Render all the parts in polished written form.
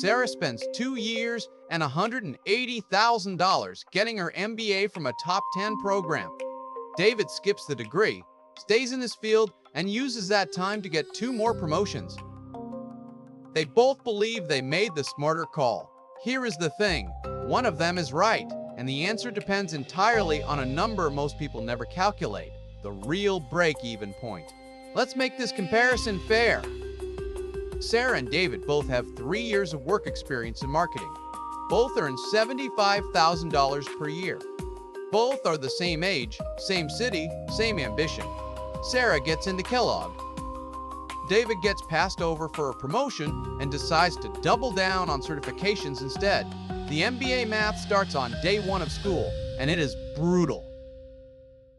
Sarah spends 2 years and $180,000 getting her MBA from a top 10 program. David skips the degree, stays in his field, and uses that time to get 2 more promotions. They both believe they made the smarter call. Here is the thing, one of them is right, and the answer depends entirely on a number most people never calculate, the real break-even point. Let's make this comparison fair. Sarah and David both have 3 years of work experience in marketing. Both earn $75,000 per year. Both are the same age, same city, same ambition. Sarah gets into Kellogg. David gets passed over for a promotion and decides to double down on certifications instead. The MBA math starts on day 1 of school, and it is brutal.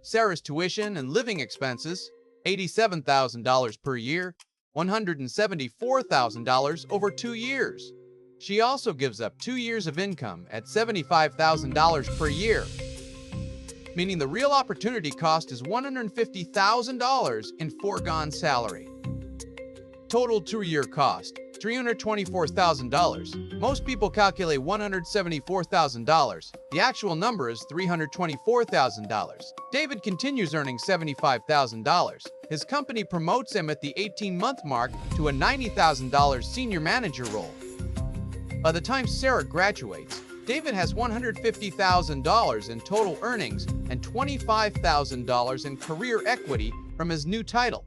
Sarah's tuition and living expenses, $87,000 per year, $174,000 over 2 years. She also gives up 2 years of income at $75,000 per year, meaning the real opportunity cost is $150,000 in foregone salary. Total 2-year cost, $324,000. Most people calculate $174,000. The actual number is $324,000. David continues earning $75,000. His company promotes him at the 18-month mark to a $90,000 senior manager role. By the time Sarah graduates, David has $150,000 in total earnings and $25,000 in career equity from his new title.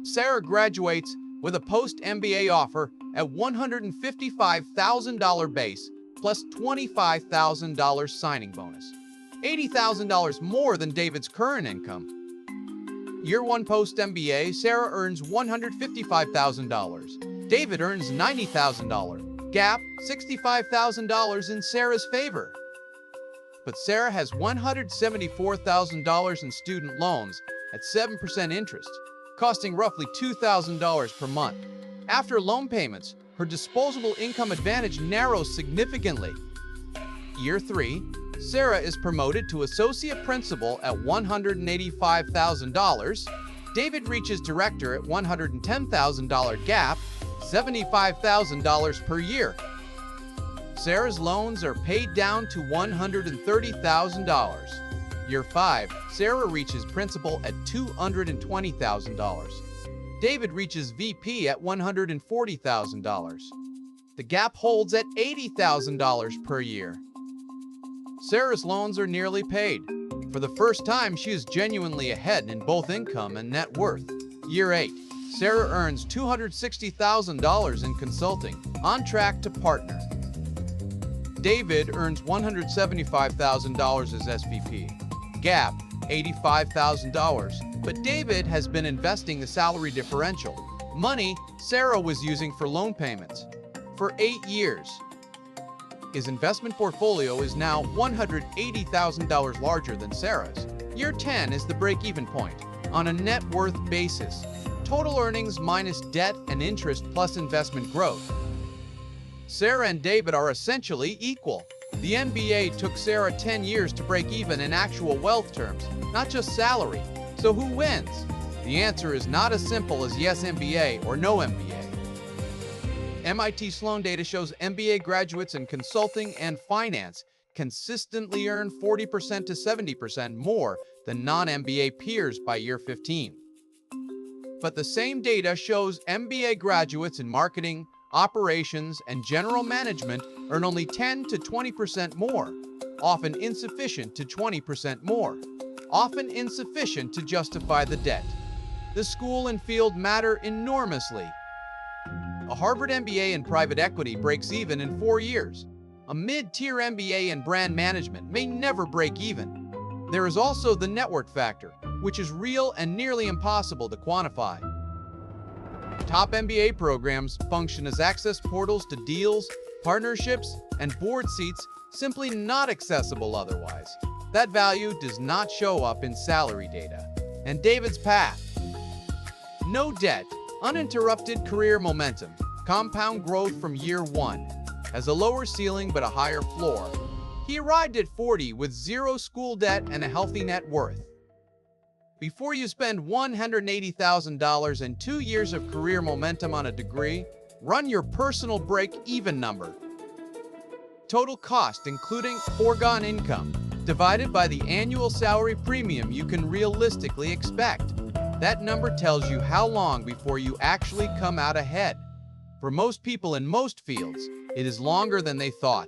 Sarah graduates with a post-MBA offer at $155,000 base plus $25,000 signing bonus, $80,000 more than David's current income. Year 1 post-MBA, Sarah earns $155,000. David earns $90,000. Gap, $65,000 in Sarah's favor. But Sarah has $174,000 in student loans at 7% interest, costing roughly $2,000 per month. After loan payments, her disposable income advantage narrows significantly. Year 3, Sarah is promoted to associate principal at $185,000. David reaches director at $110,000 gap, $75,000 per year. Sarah's loans are paid down to $130,000. Year 5, Sarah reaches principal at $220,000. David reaches VP at $140,000. The gap holds at $80,000 per year. Sarah's loans are nearly paid. For the first time, she is genuinely ahead in both income and net worth. Year 8, Sarah earns $260,000 in consulting, on track to partner. David earns $175,000 as SVP. Gap, $85,000. But David has been investing the salary differential, money Sarah was using for loan payments, for 8 years. His investment portfolio is now $180,000 larger than Sarah's. Year 10 is the break-even point. On a net worth basis, total earnings minus debt and interest plus investment growth, Sarah and David are essentially equal. The MBA took Sarah 10 years to break even in actual wealth terms, not just salary. So who wins? The answer is not as simple as yes MBA or no MBA. MIT Sloan data shows MBA graduates in consulting and finance consistently earn 40% to 70% more than non-MBA peers by year 15. But the same data shows MBA graduates in marketing, operations, and general management earn only 10 to 20% more, often insufficient to 20% more, often insufficient to justify the debt. The school and field matter enormously. A Harvard MBA in private equity breaks even in 4 years. A mid-tier MBA in brand management may never break even. There is also the network factor, which is real and nearly impossible to quantify. Top MBA programs function as access portals to deals, partnerships, and board seats simply not accessible otherwise. That value does not show up in salary data. And David's path: no debt, uninterrupted career momentum, compound growth from year 1, has a lower ceiling but a higher floor. He arrived at 40 with 0 school debt and a healthy net worth. Before you spend $180,000 and 2 years of career momentum on a degree, Run your personal break-even number. Total cost, including foregone income, divided by the annual salary premium you can realistically expect. That number tells you how long before you actually come out ahead. For most people in most fields, it is longer than they thought.